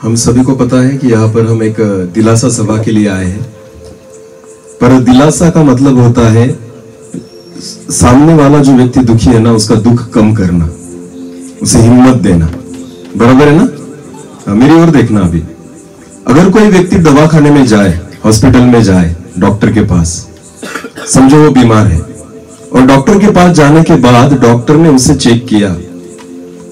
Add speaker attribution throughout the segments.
Speaker 1: हम सभी को पता है कि यहाँ पर हम एक दिलासा सभा के लिए आए हैं, पर दिलासा का मतलब होता है सामने वाला जो व्यक्ति दुखी है ना, उसका दुख कम करना, उसे हिम्मत देना। बराबर है ना? मेरी ओर देखना। अभी अगर कोई व्यक्ति दवाखाने में जाए, हॉस्पिटल में जाए, डॉक्टर के पास, समझो वो बीमार है, और डॉक्टर के पास जाने के बाद डॉक्टर ने उसे चेक किया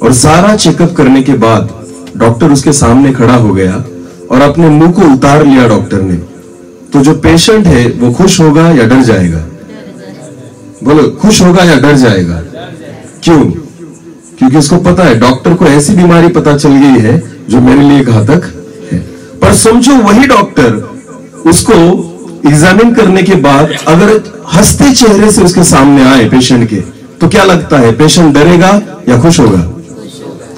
Speaker 1: और सारा चेकअप करने के बाद डॉक्टर उसके सामने खड़ा हो गया और अपने मुंह को उतार लिया डॉक्टर ने, तो जो पेशेंट है वो खुश होगा या डर जाएगा? बोलो, खुश होगा या डर जाएगा? क्यों? क्योंकि उसको पता है डॉक्टर को ऐसी बीमारी पता चल गई है जो मेरे लिए घातक है। पर समझो वही डॉक्टर उसको एग्जामिन करने के बाद अगर हंसते चेहरे से उसके सामने आए पेशेंट के, तो क्या लगता है, पेशेंट डरेगा या खुश होगा?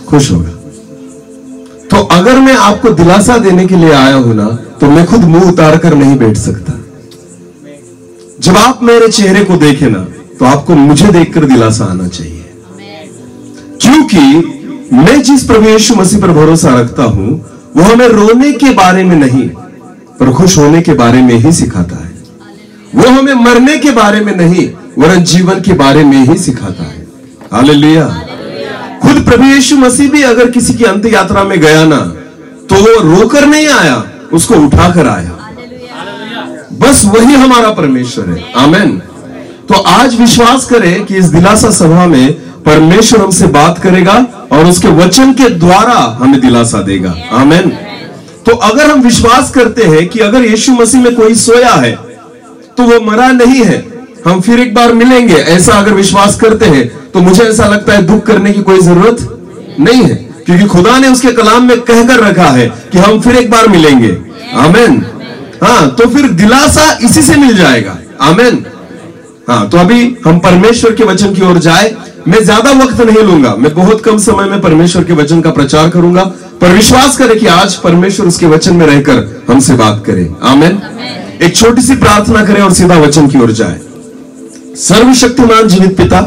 Speaker 1: खुश होगा। तो अगर मैं आपको दिलासा देने के लिए आया हूं ना, तो मैं खुद मुंह उतार कर नहीं बैठ सकता। जब आप मेरे चेहरे को देखें ना, तो आपको मुझे देखकर दिलासा आना चाहिए, क्योंकि मैं जिस प्रभु यीशु मसीह पर भरोसा रखता हूं, वो हमें रोने के बारे में नहीं पर खुश होने के बारे में ही सिखाता है। वो हमें मरने के बारे में नहीं वरन जीवन के बारे में ही सिखाता है। हालेलुया। खुद प्रभु यीशु मसीह भी अगर किसी की अंत यात्रा में गया ना, तो वो रोकर नहीं आया, उसको उठाकर आया। बस वही हमारा परमेश्वर है। आमेन। तो आज विश्वास करें कि इस दिलासा सभा में परमेश्वर हमसे बात करेगा और उसके वचन के द्वारा हमें दिलासा देगा। आमेन। तो अगर हम विश्वास करते हैं कि अगर यीशु मसीह में कोई सोया है तो वो मरा नहीं है, हम फिर एक बार मिलेंगे, ऐसा अगर विश्वास करते हैं, तो मुझे ऐसा लगता है दुख करने की कोई जरूरत नहीं है, क्योंकि खुदा ने उसके कलाम में कहकर रखा है कि हम फिर एक बार मिलेंगे। आमेन। हाँ, तो फिर दिलासा इसी से मिल जाएगा। आमेन। हाँ, तो अभी हम परमेश्वर के वचन की ओर जाए। मैं ज्यादा वक्त नहीं लूंगा, मैं बहुत कम समय में परमेश्वर के वचन का प्रचार करूंगा, पर विश्वास करें कि आज परमेश्वर उसके वचन में रहकर हमसे बात करे। आमेन। एक छोटी सी प्रार्थना करें और सीधा वचन की ओर जाए। सर्वशक्तिमान जीवित पिता,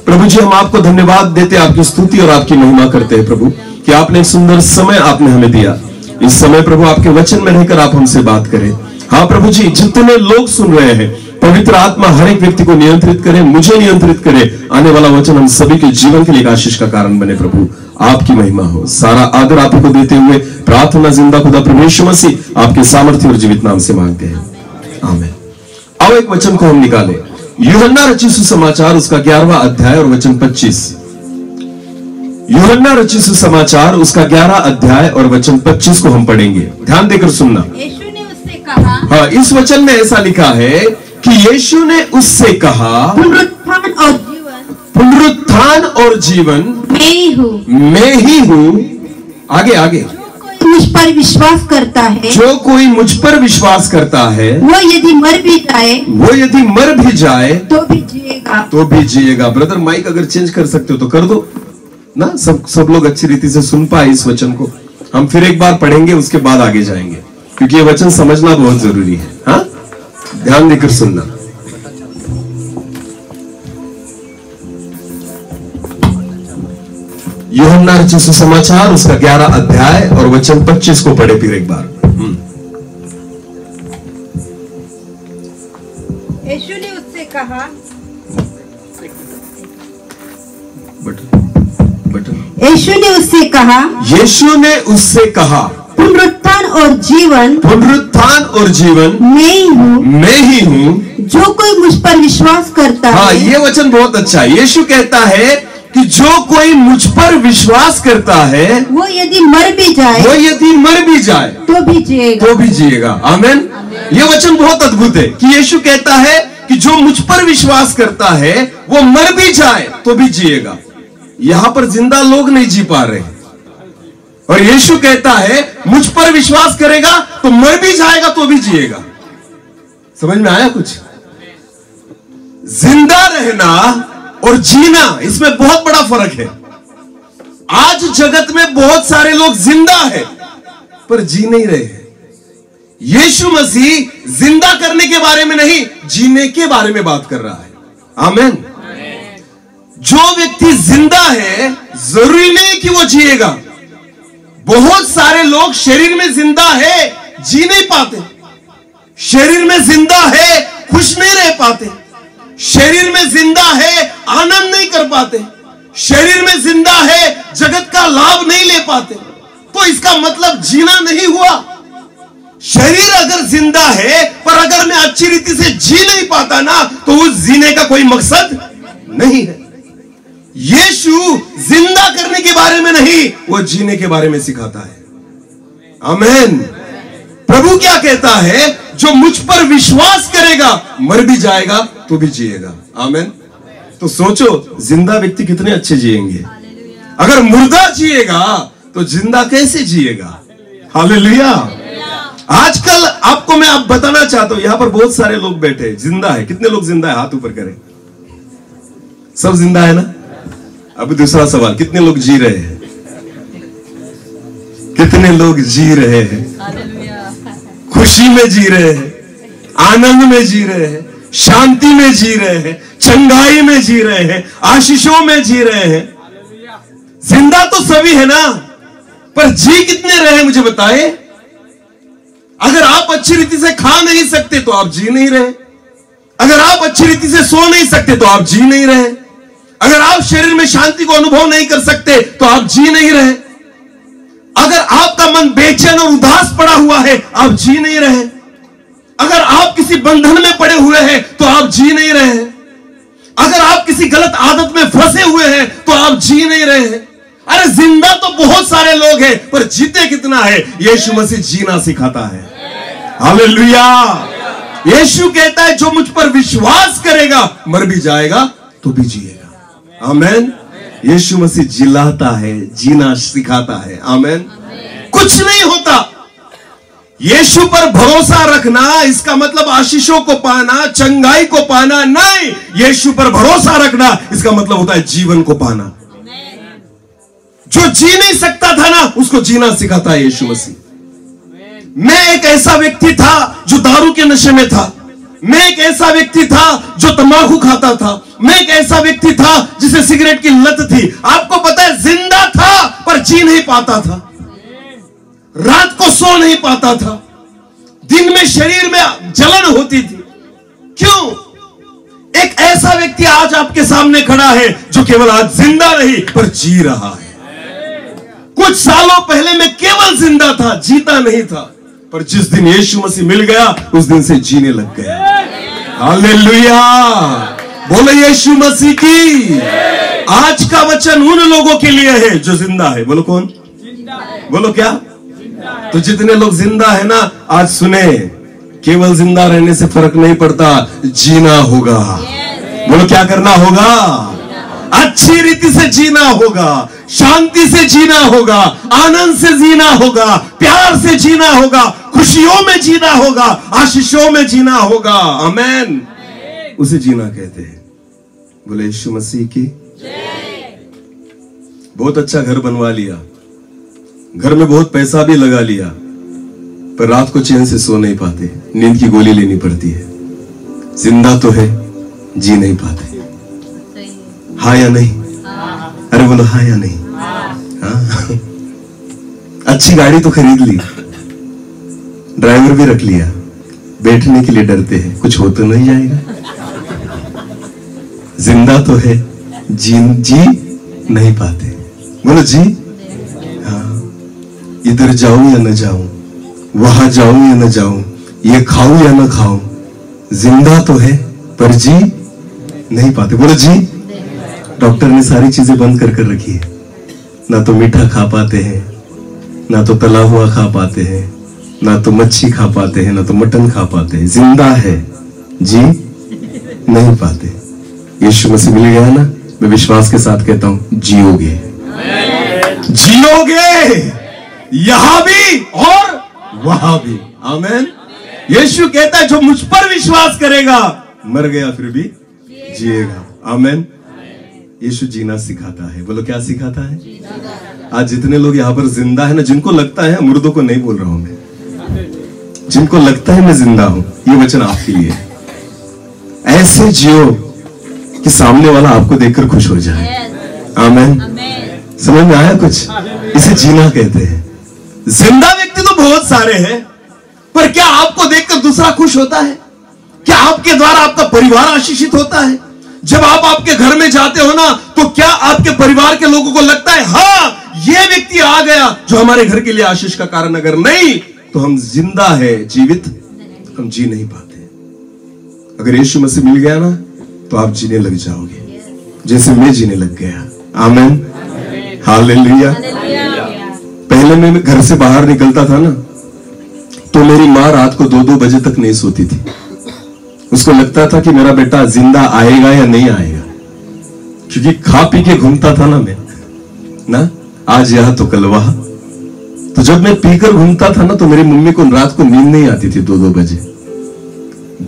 Speaker 1: प्रभु जी, हम आपको धन्यवाद देते, आपकी स्तुति और आपकी महिमा करते हैं प्रभु, कि आपने एक सुंदर समय आपने हमें दिया। इस समय प्रभु आपके वचन में रहकर आप हमसे बात करें। हाँ प्रभु जी, जितने लोग सुन रहे हैं, पवित्र आत्मा हर एक व्यक्ति को नियंत्रित करे, मुझे नियंत्रित करे। आने वाला वचन हम सभी के जीवन के लिए आशीष का कारण बने। प्रभु आपकी महिमा हो। सारा आदर आप ही को देते हुए प्रार्थना जिंदा खुदा प्रभु यीशु मसीह आपके सामर्थ्य और जीवित नाम से मांगते हैं। आमीन। आओ एक वचन को हम निकालें। यूहन्ना रचित सुसमाचार उसका 11वां अध्याय और वचन 25। यूहन्ना रचित सुसमाचार उसका 11 अध्याय और वचन 25 को हम पढ़ेंगे। ध्यान देकर सुनना।
Speaker 2: यीशु ने उससे कहा,
Speaker 1: हाँ, इस वचन में ऐसा लिखा है कि यीशु ने उससे कहा,
Speaker 2: पुनरुत्थान और जीवन
Speaker 1: पुनरुत्थान और जीवन
Speaker 2: मैं ही हूँ।
Speaker 1: मैं ही हूँ। आगे आगे।
Speaker 2: मुझ पर विश्वास करता है,
Speaker 1: जो कोई मुझ पर विश्वास करता है,
Speaker 2: वो यदि मर भी जाए तो भी जिएगा।
Speaker 1: ब्रदर, माइक अगर चेंज कर सकते हो तो कर दो ना, सब लोग अच्छी रीति से सुन पाए इस वचन को। हम फिर एक बार पढ़ेंगे, उसके बाद आगे जाएंगे, क्योंकि ये वचन समझना बहुत जरूरी है। हाँ, ध्यान देकर सुनना। यूहन्ना रचित सुसमाचार उसका 11 अध्याय और वचन 25 को पढ़े फिर एक बार।
Speaker 2: यीशु ने उससे कहा, यीशु ने उससे कहा, पुनरुत्थान और जीवन मैं ही हूँ। जो कोई मुझ पर विश्वास करता है।
Speaker 1: हाँ, ये वचन बहुत अच्छा है। यीशु कहता है कि जो कोई मुझ पर विश्वास करता है,
Speaker 2: वो यदि मर भी जाए तो भी जिएगा।
Speaker 1: आमीन। ये वचन बहुत अद्भुत है कि यीशु कहता है कि जो मुझ पर विश्वास करता है, वो मर भी जाए तो भी जिएगा। यहां पर जिंदा लोग नहीं जी पा रहे, और यीशु कहता है मुझ पर विश्वास करेगा तो मर भी जाएगा तो भी जिएगा। समझ में आया कुछ? जिंदा रहना और जीना, इसमें बहुत बड़ा फर्क है। आज जगत में बहुत सारे लोग जिंदा है पर जी नहीं रहे हैं। यीशु मसीह जिंदा करने के बारे में नहीं, जीने के बारे में बात कर रहा है। आमीन। जो व्यक्ति जिंदा है, जरूरी नहीं कि वो जिएगा। बहुत सारे लोग शरीर में जिंदा है, जी नहीं पाते। शरीर में जिंदा है, खुश नहीं रह पाते। शरीर में जिंदा है, आनंद नहीं कर पाते। शरीर में जिंदा है, जगत का लाभ नहीं ले पाते। तो इसका मतलब जीना नहीं हुआ। शरीर अगर जिंदा है, पर अगर मैं अच्छी रीति से जी नहीं पाता ना, तो उस जीने का कोई मकसद नहीं है। यीशु जिंदा करने के बारे में नहीं, वो जीने के बारे में सिखाता है। आमीन। प्रभु क्या कहता है? जो मुझ पर विश्वास करेगा, मर भी जाएगा तो भी जिएगा। आमीन। तो सोचो, जिंदा व्यक्ति कितने अच्छे जिएंगे। अगर मुर्दा जिएगा तो जिंदा कैसे जिएगा? हालेलुया। आजकल आपको मैं आप बताना चाहता हूं, यहां पर बहुत सारे लोग बैठे हैं, जिंदा है। कितने लोग जिंदा है? हाथ ऊपर करें। सब जिंदा है ना? अब दूसरा सवाल, कितने लोग जी रहे हैं? कितने लोग जी रहे हैं? खुशी में जी रहे हैं, आनंद में जी रहे हैं, शांति में जी रहे हैं, चंगाई में जी रहे हैं, आशीषों में जी रहे हैं। जिंदा तो सभी है ना, पर जी कितने रहे मुझे बताए? अगर आप अच्छी रीति से खा नहीं सकते तो आप जी नहीं रहे। अगर आप अच्छी रीति से सो नहीं सकते तो आप जी नहीं रहे। अगर आप शरीर में शांति को अनुभव नहीं कर सकते तो आप जी नहीं रहे। अगर आपका मन बेचैन और उदास पड़ा हुआ है, आप जी नहीं रहे। अगर आप किसी बंधन में पड़े हुए हैं तो आप जी नहीं रहे। अगर आप किसी गलत आदत में फंसे हुए हैं तो आप जी नहीं रहे। अरे जिंदा तो बहुत सारे लोग हैं, पर जीते कितना है? यीशु मसीह जीना सिखाता है। हालेलुया। यीशु कहता है, जो मुझ पर विश्वास करेगा, मर भी जाएगा तो भी जिएगा। आमीन। यीशु मसीह जिलाता है, जीना सिखाता है। आमीन। कुछ नहीं होता। यीशु पर भरोसा रखना, इसका मतलब आशीषों को पाना, चंगाई को पाना नहीं। यीशु पर भरोसा रखना, इसका मतलब होता है जीवन को पाना। जो जी नहीं सकता था ना, उसको जीना सिखाता है यीशु मसीह। मैं एक ऐसा व्यक्ति था जो दारू के नशे में था। मैं एक ऐसा व्यक्ति था जो तंबाकू खाता था। मैं एक ऐसा व्यक्ति था जिसे सिगरेट की लत थी। आपको पता है, जिंदा था पर जी नहीं पाता था। रात को सो नहीं पाता था। दिन में शरीर में जलन होती थी। क्यों? एक ऐसा व्यक्ति आज आपके सामने खड़ा है जो केवल आज जिंदा नहीं पर जी रहा है। कुछ सालों पहले मैं केवल जिंदा था, जीता नहीं था, पर जिस दिन यीशु मसीह मिल गया, उस दिन से जीने लग गया। हालेलुया। बोलो यीशु मसीह की। आज का वचन उन लोगों के लिए है जो जिंदा है। बोलो कौन? बोलो क्या? तो जितने लोग जिंदा है ना, आज सुने, केवल जिंदा रहने से फर्क नहीं पड़ता, जीना होगा। बोलो क्या करना होगा? अच्छी रीति से जीना होगा, शांति से जीना होगा, आनंद से जीना होगा, प्यार से जीना होगा, खुशियों में जीना होगा, आशीषों में जीना होगा। आमीन। उसे जीना कहते हैं। बोले यीशु मसीह की। बहुत अच्छा घर बनवा लिया, घर में बहुत पैसा भी लगा लिया, पर रात को चैन से सो नहीं पाते, नींद की गोली लेनी पड़ती है। जिंदा तो है, जी नहीं पाते। हाँ या नहीं? अरे बोलो हाँ या नहीं? हाँ। अच्छी गाड़ी तो खरीद ली, ड्राइवर भी रख लिया, बैठने के लिए डरते हैं, कुछ हो तो नहीं जाएगा। जिंदा तो है, जी नहीं पाते। बोलो जी। हाँ। इधर जाऊं या न जाऊं, वहां जाऊं या न जाऊं, ये खाऊं या न खाऊं, जिंदा तो है पर जी नहीं पाते। बोलो जी। डॉक्टर ने सारी चीजें बंद कर रखी है, ना तो मीठा खा पाते हैं, ना तो तला हुआ खा पाते हैं, ना तो मच्छी खा पाते हैं, ना तो मटन खा पाते हैं। जिंदा है, जी नहीं पाते। यीशु मसीह मिल गया ना, मैं विश्वास के साथ कहता हूं, जियोगे। जियोगे, यहां भी और वहां भी। आमीन। यीशु कहता है, जो मुझ पर विश्वास करेगा, मर गया फिर भी जिएगा। आमीन। यीशु जीना सिखाता है। बोलो क्या सिखाता है? आज जितने लोग यहाँ पर जिंदा है ना, जिनको लगता है, मुर्दों को नहीं बोल रहा हूं मैं, जिनको लगता है मैं जिंदा हूं, ये वचन आपके लिए। ऐसे जियो कि सामने वाला आपको देखकर खुश हो जाए। आमीन। समझ में आया कुछ? इसे जीना कहते हैं। जिंदा व्यक्ति तो बहुत सारे हैं, पर क्या आपको देखकर दूसरा खुश होता है? क्या आपके द्वारा आपका परिवार आशीषित होता है? जब आप आपके घर में जाते हो ना, तो क्या आपके परिवार के लोगों को लगता है हाँ ये व्यक्ति आ गया जो हमारे घर के लिए आशीष का कारण? अगर नहीं तो हम जिंदा है, जीवित हम जी नहीं पाते। अगर यीशु मसीह मिल गया ना तो आप जीने लग जाओगे जैसे मैं जीने लग गया। आमीन, हालेलुया। पहले मैं घर से बाहर निकलता था ना, तो मेरी माँ रात को 2-2 बजे तक नहीं सोती थी। उसको लगता था कि मेरा बेटा जिंदा आएगा या नहीं आएगा, क्योंकि खा पी के घूमता था ना मैं, ना आज यह तो कल वह। तो जब मैं पीकर घूमता था ना, तो मेरी मम्मी को रात को नींद नहीं आती थी। 2-2 बजे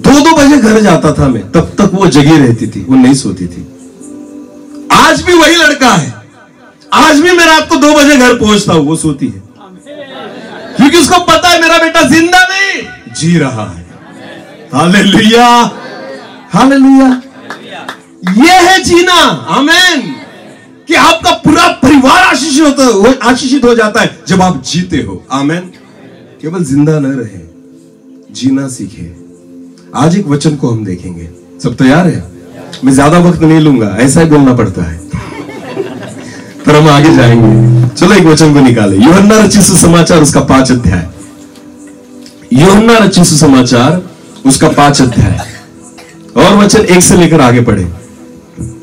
Speaker 1: 2-2 बजे घर जाता था मैं, तब तक वो जगी रहती थी, वो नहीं सोती थी। आज भी वही लड़का है, आज भी मैं रात को 2 बजे घर पहुंचता हूं, वो सोती है, क्योंकि उसको पता है मेरा बेटा जिंदा नहीं जी रहा है। Hallelujah, hallelujah. ये है जीना। आमीन। कि आपका पूरा परिवार आशीषित हो जाता है जब आप जीते हो। आमीन। केवल जिंदा न रहे, जीना सीखे। आज एक वचन को हम देखेंगे। सब तैयार है? मैं ज्यादा वक्त नहीं लूंगा, ऐसा ही बोलना पड़ता है, पर हम आगे जाएंगे। चलो एक वचन को निकाले। यूहन्ना रचित सुसमाचार उसका 5 अध्याय। यूहन्ना रचित सुसमाचार उसका 5 अध्याय और वचन 1 से लेकर आगे पढ़े।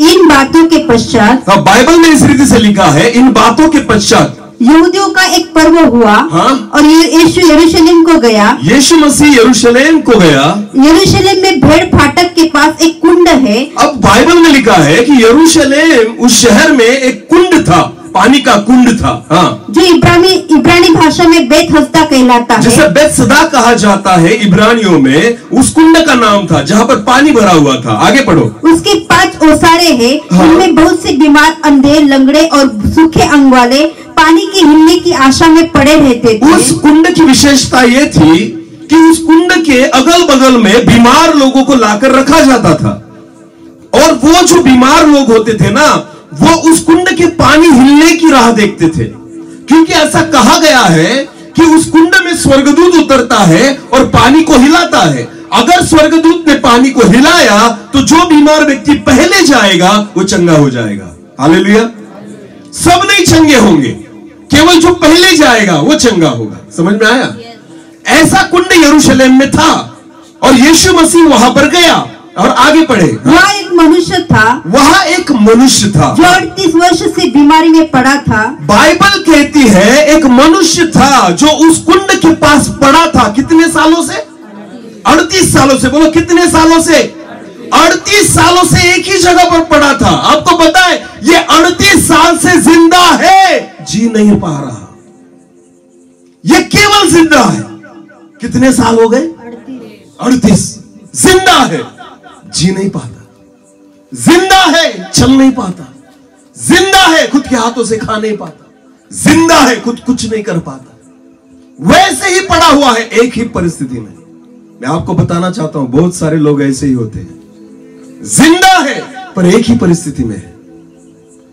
Speaker 2: इन बातों के पश्चात,
Speaker 1: बाइबल में इस रीति से लिखा है, इन बातों के पश्चात
Speaker 2: यहूदियों का एक पर्व हुआ।
Speaker 1: हाँ?
Speaker 2: और यीशु यरूशलेम को गया।
Speaker 1: यीशु मसीह यरूशलेम को गया।
Speaker 2: यरूशलेम में भेड़ फाटक के पास एक कुंड है।
Speaker 1: अब बाइबल में लिखा है कि यरूशलेम उस शहर में एक कुंड था, पानी का कुंड था। हाँ। जो इब्रानी भाषा में बेत हस्दा कहलाता है, जिसे बेत सदा कहा जाता है इब्रानियों में, उस कुंड का नाम था जहाँ पर पानी भरा हुआ था। आगे पढ़ो।
Speaker 2: उसके 5 ओसारे हैं।
Speaker 1: हाँ।
Speaker 2: उनमें बहुत से बीमार, अंधे, लंगड़े और सूखे अंग वाले पानी की हिलने की आशा में पड़े रहते थे।
Speaker 1: उस कुंड की विशेषता यह थी कि उस कुंड के अगल बगल में बीमार लोगों को लाकर रखा जाता था, और वो जो बीमार लोग होते थे ना, वो उस कुंड के पानी हिलने की राह देखते थे, क्योंकि ऐसा कहा गया है कि उस कुंड में स्वर्गदूत उतरता है और पानी को हिलाता है। अगर स्वर्गदूत ने पानी को हिलाया तो जो बीमार व्यक्ति पहले जाएगा वो चंगा हो जाएगा। हालेलुया। सब नहीं चंगे होंगे, केवल जो पहले जाएगा वो चंगा होगा। समझ में आया? ऐसा कुंड यरूशलेम में था और यीशु मसीह वहां पर गया। और आगे पढ़े।
Speaker 2: वहाँ एक मनुष्य था।
Speaker 1: वहां एक मनुष्य था
Speaker 2: जो 38 वर्ष से बीमारी में पड़ा था।
Speaker 1: बाइबल कहती है एक मनुष्य था जो उस कुंड के पास पड़ा था। कितने सालों से? 38 सालों से। बोलो कितने सालों से? 38 सालों से एक ही जगह पर पड़ा था। आपको पता है ये 38 साल से जिंदा है, जी नहीं पा रहा। ये केवल जिंदा है। कितने साल हो गए? 38। जिंदा है, जी नहीं पाता। जिंदा है, चल नहीं पाता। जिंदा है, खुद के हाथों से खा नहीं पाता। जिंदा है, खुद कुछ नहीं कर पाता। वैसे ही पड़ा हुआ है एक ही परिस्थिति में। मैं आपको बताना चाहता हूं, बहुत सारे लोग ऐसे ही होते हैं, जिंदा है पर एक ही परिस्थिति में है।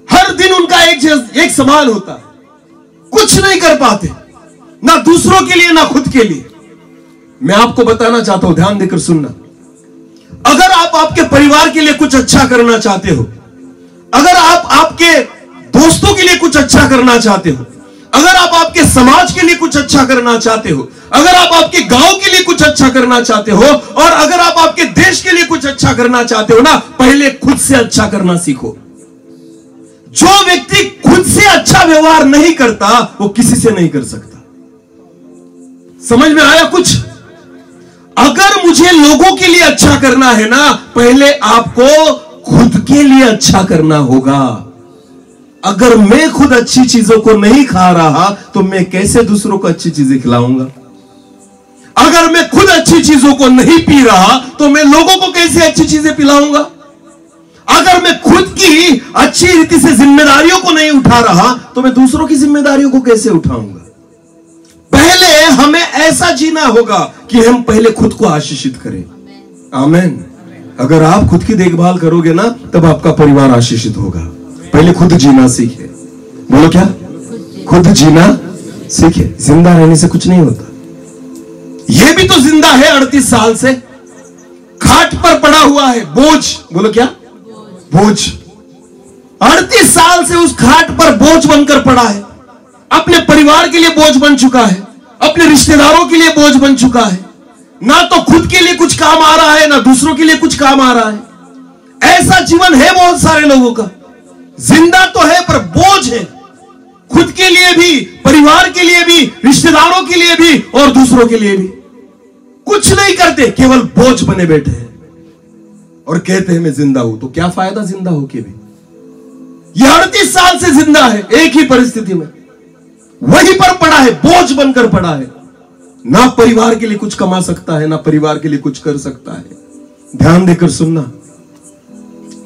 Speaker 1: हर दिन उनका एक सवाल होता है, कुछ नहीं कर पाते, ना दूसरों के लिए ना खुद के लिए। मैं आपको बताना चाहता हूं, ध्यान देकर सुनना। अगर आप आपके परिवार के लिए कुछ अच्छा करना चाहते हो, अगर आप आपके दोस्तों के लिए कुछ अच्छा करना चाहते हो, अगर आप आपके समाज के लिए कुछ अच्छा करना चाहते हो, अगर आप आपके गांव के लिए कुछ अच्छा करना चाहते हो, और अगर आप आपके देश के लिए कुछ अच्छा करना चाहते हो ना, पहले खुद से अच्छा करना सीखो। जो व्यक्ति खुद से अच्छा व्यवहार नहीं करता वो किसी से नहीं कर सकता। समझ में आया कुछ? अगर मुझे लोगों के लिए अच्छा करना है ना, पहले आपको खुद के लिए अच्छा करना होगा। अगर मैं खुद अच्छी चीजों को नहीं खा रहा तो मैं कैसे दूसरों को अच्छी चीजें खिलाऊंगा? अगर मैं खुद अच्छी चीजों को नहीं पी रहा तो मैं लोगों को कैसे अच्छी चीजें पिलाऊंगा? अगर मैं खुद की अच्छी रीति से जिम्मेदारियों को नहीं उठा रहा तो मैं दूसरों की जिम्मेदारियों को कैसे उठाऊंगा? पहले हमें ऐसा जीना होगा कि हम पहले खुद को आशीषित करें। आमीन। अगर आप खुद की देखभाल करोगे ना, तब आपका परिवार आशीषित होगा। पहले खुद जीना सीखे। बोलो क्या? खुद जीना सीखे, जिंदा रहने से कुछ नहीं होता। ये भी तो जिंदा है 38 साल से, खाट पर पड़ा हुआ है, बोझ, बोलो क्या, बोझ। 38 साल से उस खाट पर बोझ बनकर पड़ा है, अपने परिवार के लिए बोझ बन चुका है, अपने रिश्तेदारों के लिए बोझ बन चुका है, ना तो खुद के लिए कुछ काम आ रहा है, ना दूसरों के लिए कुछ काम आ रहा है। ऐसा जीवन है बहुत सारे लोगों का, जिंदा तो है पर बोझ है, खुद के लिए भी, परिवार के लिए भी, रिश्तेदारों के लिए भी और दूसरों के लिए भी। कुछ नहीं करते, केवल बोझ बने बैठे हैं और कहते हैं मैं जिंदा हूं। तो क्या फायदा जिंदा हो के भी? यह 38 साल से जिंदा है, एक ही परिस्थिति में वहीं पर पड़ा है, बोझ बनकर पड़ा है। ना परिवार के लिए कुछ कमा सकता है, ना परिवार के लिए कुछ कर सकता है। ध्यान देकर सुनना,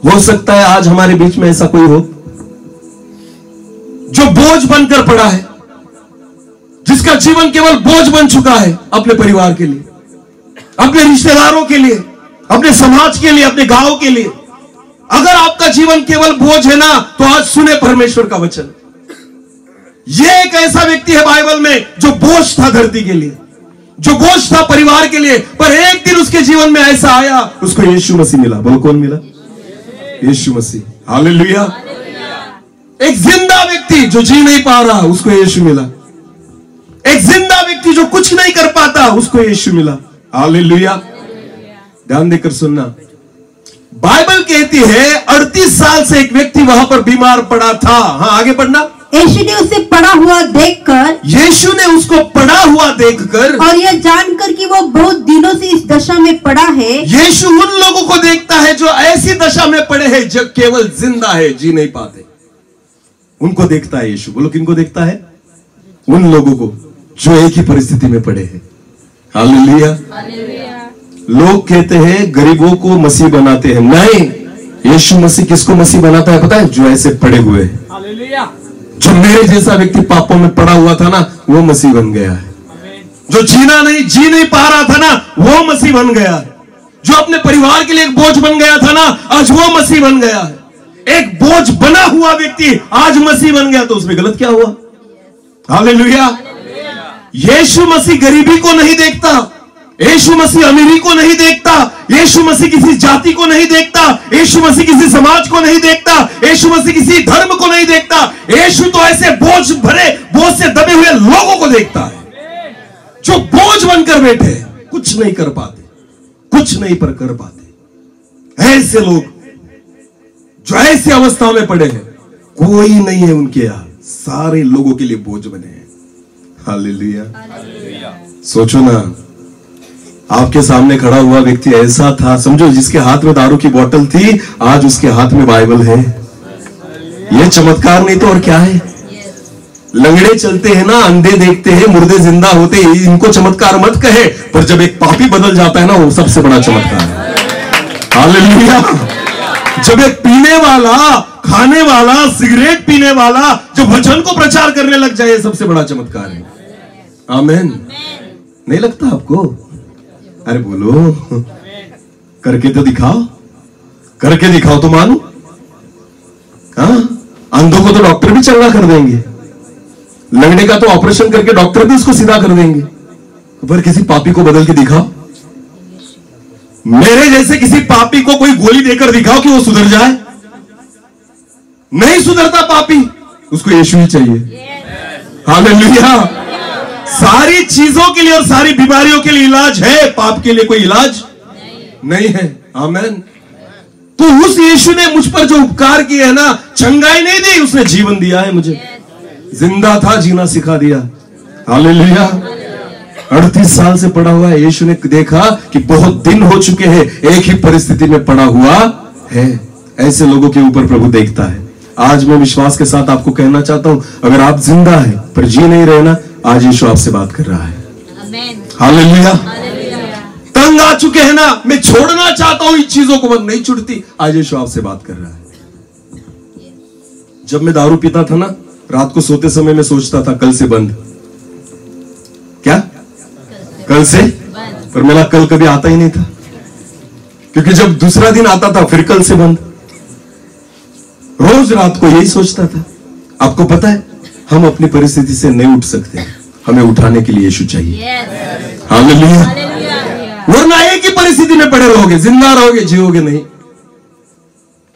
Speaker 1: हो सकता है आज हमारे बीच में ऐसा कोई हो जो बोझ बनकर पड़ा है, जिसका जीवन केवल बोझ बन चुका है, अपने परिवार के लिए, अपने रिश्तेदारों के लिए, अपने समाज के लिए, अपने गांव के लिए। अगर आपका जीवन केवल बोझ है ना, तो आज सुने परमेश्वर का वचन। यह एक ऐसा व्यक्ति है बाइबल में जो बोझ था धरती के लिए, जो बोझ था परिवार के लिए, पर एक दिन उसके जीवन में ऐसा आया, उसको यीशु मसीह मिला। बोलो कौन मिला? यीशु मसीह। हालेलुया। एक जिंदा व्यक्ति जो जी नहीं पा रहा, उसको यीशु मिला। एक जिंदा व्यक्ति जो कुछ नहीं कर पाता, उसको यीशु मिला। हालेलुया। ध्यान देकर सुनना, बाइबल कहती है 38 साल से एक व्यक्ति वहां पर बीमार पड़ा था। हाँ, आगे पढ़ना।
Speaker 2: यीशु ने उसे पड़ा हुआ देखकर,
Speaker 1: यीशु ने उसको पड़ा हुआ देखकर,
Speaker 2: और यह जानकर कि वो बहुत दिनों से इस दशा में पड़ा है।
Speaker 1: यीशु उन लोगों को देखता है जो ऐसी दशा में पड़े हैं, जो केवल जिंदा है, जी नहीं पाते, उनको देखता है यीशु। बोलो किनको देखता है? उन लोगों को जो एक ही परिस्थिति में पड़े हैं। हालेलुया। लोग कहते हैं गरीबों को मसीह बनाते हैं, नहीं, यीशु मसीह किसको मसीह बनाता है पता है? जो ऐसे पड़े हुए हैं। हालेलुया। जो मेरे जैसा व्यक्ति पापों में पड़ा हुआ था ना, वो मसीह बन गया है। जो जी नहीं पा रहा था ना, वो मसीह बन गया है। जो अपने परिवार के लिए एक बोझ बन गया था ना, आज वो मसीह बन गया है। एक बोझ बना हुआ व्यक्ति आज मसीह बन गया, तो उसमें गलत क्या हुआ? हालेलुया। यीशु मसीह गरीबी को नहीं देखता, यीशु मसीह अमीरी को नहीं देखता, यीशु मसीह किसी जाति को नहीं देखता, यीशु मसीह किसी समाज को नहीं देखता, यीशु मसीह किसी धर्म को नहीं देखता। यीशु तो ऐसे बोझ भरे, बोझ से दबे हुए लोगों को देखता है जो बोझ बनकर बैठे, कुछ नहीं कर पाते, कुछ नहीं पर कर पाते। ऐसे लोग जो ऐसी अवस्था में पड़े हैं, कोई नहीं है उनके यहां, सारे लोगों के लिए बोझ बने हैं। हालेलुया। सोचो ना, आपके सामने खड़ा हुआ व्यक्ति ऐसा था, समझो, जिसके हाथ में दारू की बोतल थी, आज उसके हाथ में बाइबल है। यह चमत्कार नहीं तो और क्या है? लंगड़े चलते हैं ना, अंधे देखते हैं, मुर्दे जिंदा होते हैं, इनको चमत्कार मत कहे, पर जब एक पापी बदल जाता है ना, वो सबसे बड़ा चमत्कार है। हालेलुया। जब एक पीने वाला, खाने वाला, सिगरेट पीने वाला जो वचन को प्रचार करने लग जाए, सबसे बड़ा चमत्कार है। आमीन। नहीं लगता आपको? अरे बोलो, करके तो दिखाओ, करके दिखाओ तो मानो। हाँ, अंधों को तो डॉक्टर भी चंगा कर देंगे, लंगड़े का तो ऑपरेशन करके डॉक्टर भी उसको सीधा कर देंगे, पर किसी पापी को बदल के दिखाओ। मेरे जैसे किसी पापी को कोई गोली देकर दिखाओ कि वो सुधर जाए। नहीं सुधरता पापी, उसको यीशु ही चाहिए। हालेलुया। सारी चीजों के लिए और सारी बीमारियों के लिए इलाज है, पाप के लिए कोई इलाज नहीं है। आमीन। तो उस यीशु ने मुझ पर जो उपकार किए है ना, चंगाई नहीं दी, उसने जीवन दिया है मुझे। जिंदा था, जीना सिखा दिया। हालेलुया। 38 साल से पड़ा हुआ है। यीशु ने देखा कि बहुत दिन हो चुके हैं, एक ही परिस्थिति में पड़ा हुआ है। ऐसे लोगों के ऊपर प्रभु देखता है। आज मैं विश्वास के साथ आपको कहना चाहता हूं, अगर आप जिंदा है पर जी नहीं रहे ना, आज यीशु आपसे बात कर रहा है। हालेलुया। तंग आ चुके हैं ना, मैं छोड़ना चाहता हूं, इन चीजों को मत, नहीं छुड़ती, आज यीशु आपसे बात कर रहा है। जब मैं दारू पीता था ना, रात को सोते समय मैं सोचता था कल से बंद। क्या? कल से? पर मेरा कल कभी आता ही नहीं था, क्योंकि जब दूसरा दिन आता था फिर कल से बंद। रोज रात को यही सोचता था। आपको पता है, हम अपनी परिस्थिति से नहीं उठ सकते, हमें उठाने के लिए यीशु चाहिए। हालेलुया। वरना एक ही परिस्थिति में पड़े रहोगे, जिंदा रहोगे, जियोगे नहीं।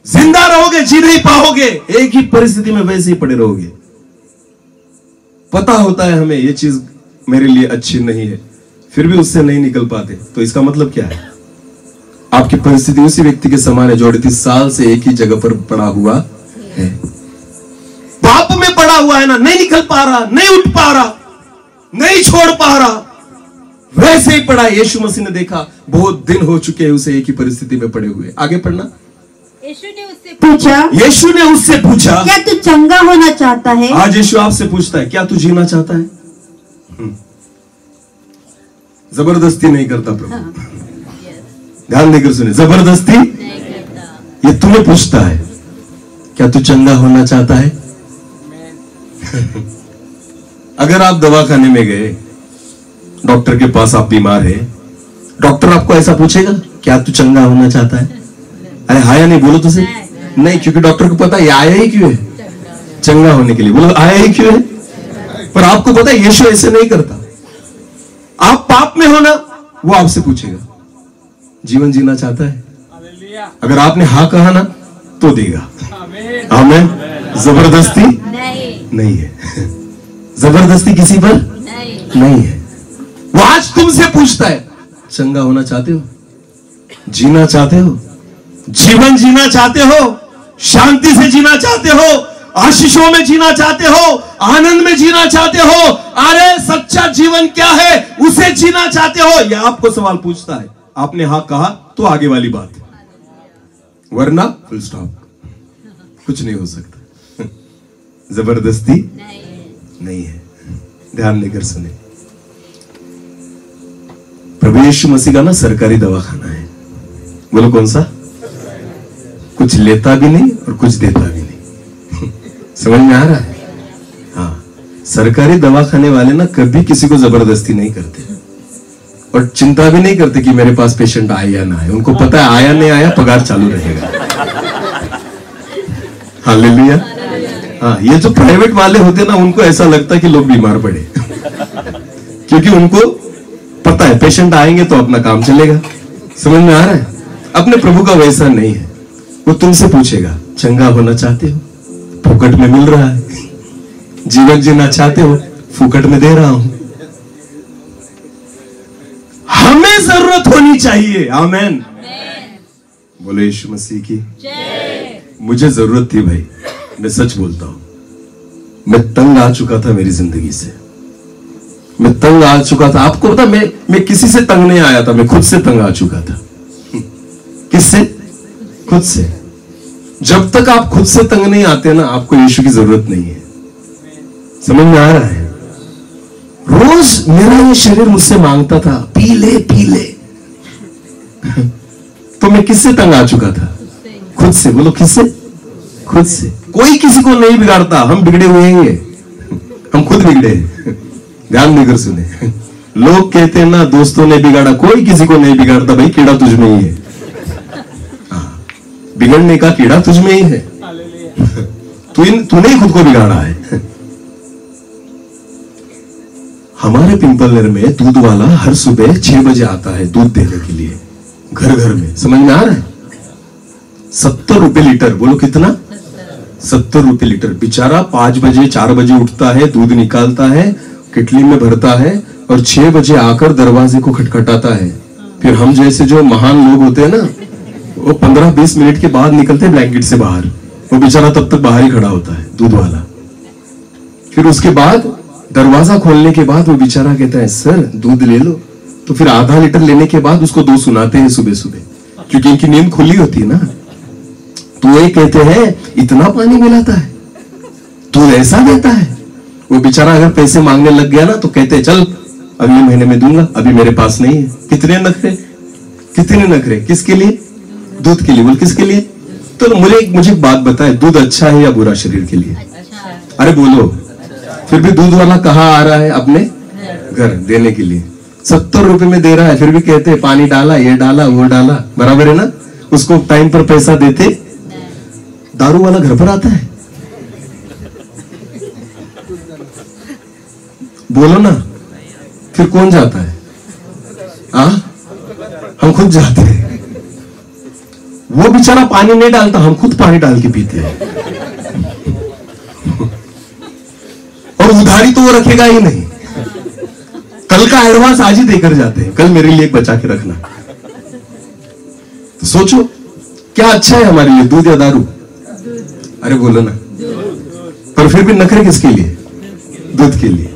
Speaker 1: जिंदा रहोगे, जी नहीं पाओगे, एक ही परिस्थिति में वैसे ही पड़े रहोगे। पता होता है हमें ये चीज मेरे लिए अच्छी नहीं है, फिर भी उससे नहीं निकल पाते, तो इसका मतलब क्या है? आपकी परिस्थिति उसी व्यक्ति के समान है जो 38 साल से एक ही जगह पर पड़ा हुआ है, पाप में पड़ा हुआ है ना, नहीं निकल पा रहा, नहीं उठ पा रहा, नहीं छोड़ पा रहा, वैसे ही पड़ा। यीशु मसीह ने देखा बहुत दिन हो चुके हैं उसे एक ही परिस्थिति में पड़े हुए। आगे पढ़ना।
Speaker 2: यीशु ने उससे पूछा, क्या तू चंगा होना चाहता है?
Speaker 1: आज यीशु आपसे पूछता है, क्या तू जीना चाहता है? जबरदस्ती नहीं करता प्रभु, ध्यान देकर सुने, जबरदस्ती ये तुम्हें पूछता है, क्या तू चंगा होना चाहता है? अगर आप दवाखाने में गए, डॉक्टर के पास आप बीमार है, डॉक्टर आपको ऐसा पूछेगा, क्या तू चंगा होना चाहता है? अरे हाँ या नहीं, बोलो तो सही। नहीं, क्योंकि डॉक्टर को पता है आया ही क्यों है, चंगा होने के लिए। बोलो आया ही क्यों है। पर आपको पता है यीशु ऐसे नहीं करता। आप पाप में हो ना, वो आपसे पूछेगा जीवन जीना चाहता है? अगर आपने हाँ कहा ना तो देगा। आमीन। जबरदस्ती नहीं है, जबरदस्ती किसी पर नहीं है। वो आज तुमसे पूछता है, चंगा होना चाहते हो, जीना चाहते हो, जीवन जीना चाहते हो, शांति से जीना चाहते हो, आशीषों में जीना चाहते हो, आनंद में जीना चाहते हो, अरे सच्चा जीवन क्या है उसे जीना चाहते हो? यह आपको सवाल पूछता है। आपने हाँ कहा तो आगे वाली बात, वरना फुल स्टॉप, कुछ नहीं हो सकता। जबरदस्ती नहीं है। ध्यान देकर सुने, प्रभु यीशु मसीह का ना सरकारी दवाखाना है। बोलो कौन सा? कुछ लेता भी नहीं और कुछ देता भी नहीं। समझ में आ रहा है? हाँ, सरकारी दवाखाने वाले ना कभी किसी को जबरदस्ती नहीं करते और चिंता भी नहीं करते कि मेरे पास पेशेंट आए या ना आए। उनको पता है आया नहीं आया पगार चालू रहेगा। हालेलुया। हाँ, ये जो प्राइवेट वाले होते ना, उनको ऐसा लगता है कि लोग बीमार पड़े क्योंकि उनको पता है पेशेंट आएंगे तो अपना काम चलेगा। समझ में आ रहा है? अपने प्रभु का वैसा नहीं है। वो तुमसे पूछेगा, चंगा होना चाहते हो, फुकट में मिल रहा है। जीवन जीना चाहते हो, फुकट में दे रहा हूं। हमें जरूरत होनी चाहिए। आमेन। बोलो यीशु मसीह की जय। मुझे जरूरत थी भाई, मैं सच बोलता हूं। मैं तंग आ चुका था मेरी जिंदगी से, मैं तंग आ चुका था। आपको पता, मैं किसी से तंग नहीं आया था, मैं खुद से तंग आ चुका था। किससे? खुद से। जब तक आप खुद से तंग नहीं आते ना, आपको यीशु की जरूरत नहीं है। समझ में आ रहा है? रोज मेरा ये शरीर मुझसे मांगता था, पी ले पी ले। तो मैं किससे तंग आ चुका था? खुद से। बोलो किससे? खुद से। कोई किसी को नहीं बिगाड़ता, हम बिगड़े हुए हैं, हम खुद बिगड़े हैं। ध्यान देकर सुने, लोग कहते हैं ना दोस्तों ने बिगाड़ा, कोई किसी को नहीं बिगाड़ता भाई, कीड़ा तुझ में ही है। बिगड़ने का कीड़ा तुझ में ही है। तूने ही खुद को बिगाड़ा है। हमारे पिंपलनेर में दूध वाला हर सुबह 6 बजे आता है दूध देने के लिए, घर घर में। समझ में आ रहा है? 70 रुपए लीटर। बोलो कितना? 70 रुपए लीटर। बेचारा 5 बजे 4 बजे उठता है, दूध निकालता है, किटली में भरता है और 6 बजे आकर दरवाजे को खटखटाता है। फिर हम जैसे जो महान लोग होते हैं ना, वो 15-20 मिनट के बाद निकलते हैं ब्लैंकेट से बाहर। वो बेचारा तब तक बाहर ही खड़ा होता है, दूध वाला। फिर उसके बाद दरवाजा खोलने के बाद वो बेचारा कहता है, सर दूध ले लो। तो फिर आधा लीटर लेने के बाद उसको 2 सुनाते हैं सुबह सुबह, क्योंकि इनकी नींद खुली होती है ना। तो ये कहते हैं, इतना पानी मिलाता है, दूध ऐसा देता है। वो बेचारा अगर पैसे मांगने लग गया ना, तो कहते हैं, चल अगले महीने में दूंगा, अभी मेरे पास नहीं है। कितने नखरे, कितने नखरे। किसके लिए? दूध के लिए। बोल किसके लिए? तो मुझे एक बात बताए, दूध अच्छा है या बुरा शरीर के लिए? अरे बोलो। फिर भी दूध वाला कहाँ आ रहा है? अपने घर देने के लिए। 70 रुपए में दे रहा है, फिर भी कहते हैं पानी डाला, ये डाला, वो डाला। बराबर है ना? उसको टाइम पर पैसा देते। दारू वाला घर पर आता है, बोलो ना, फिर कौन जाता है? हम खुद जाते हैं। वो बेचारा पानी नहीं डालता, हम खुद पानी डाल के पीते हैं। और उधारी तो वो रखेगा ही नहीं, कल का एडवांस आज ही देकर जाते हैं, कल मेरे लिए एक बचा के रखना। तो सोचो क्या अच्छा है हमारे लिए, दूध या दारू? अरे बोलो ना, पर फिर भी नखरे किसके लिए? दूध के लिए।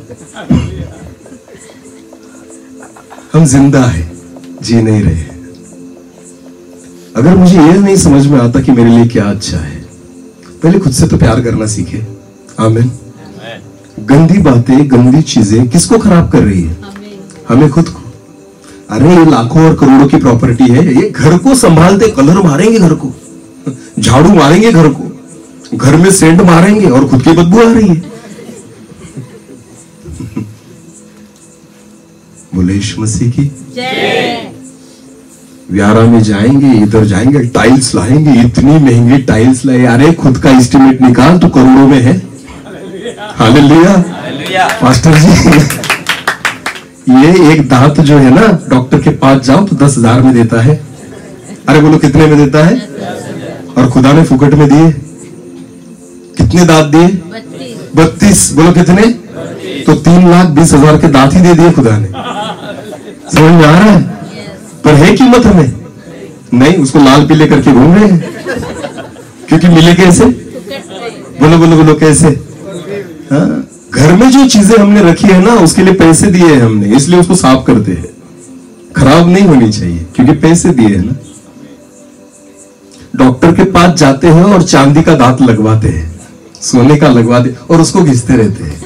Speaker 1: हम जिंदा है, जी नहीं रहे। अगर मुझे यह नहीं समझ में आता कि मेरे लिए क्या अच्छा है, पहले खुद से तो प्यार करना सीखे। आमीन। गंदी बातें, गंदी चीजें किसको खराब कर रही है? हमें खुद को। अरे ये लाखों और करोड़ों की प्रॉपर्टी है, ये घर को संभालते, कलर मारेंगे घर को, झाड़ू मारेंगे घर को, घर में सेंट मारेंगे और खुद की बदबू आ रही है। बोले यीशु मसीह की जय। व्यारा में जाएंगे, इधर जाएंगे, टाइल्स लाएंगे, इतनी महंगी टाइल्स लाए। अरे खुद का एस्टिमेट निकाल, तो करोड़ों में है। हालेलुया। पास्टर जी, ये एक दांत जो है ना, डॉक्टर के पास जाओ तो 10,000 में देता है। अरे बोलो कितने में देता है? और खुदा ने फुकट में दिए। कितने दांत दिए? 32। बोलो कितने? तो 3,20,000 के दांत ही दे दिए खुदा ने। समझ में आ रहा है? पर है कीमत हमें नहीं, उसको लाल पीले करके घूम रहे हैं, क्योंकि मिले कैसे? बोलो बोलो बोलो कैसे? हाँ, घर में जो चीजें हमने रखी है ना, उसके लिए पैसे दिए हैं हमने, इसलिए उसको साफ करते हैं। खराब नहीं होनी चाहिए, क्योंकि पैसे दिए हैं ना। डॉक्टर के पास जाते हैं और चांदी का दांत लगवाते हैं, सोने का लगवाते और उसको घिसते रहते हैं,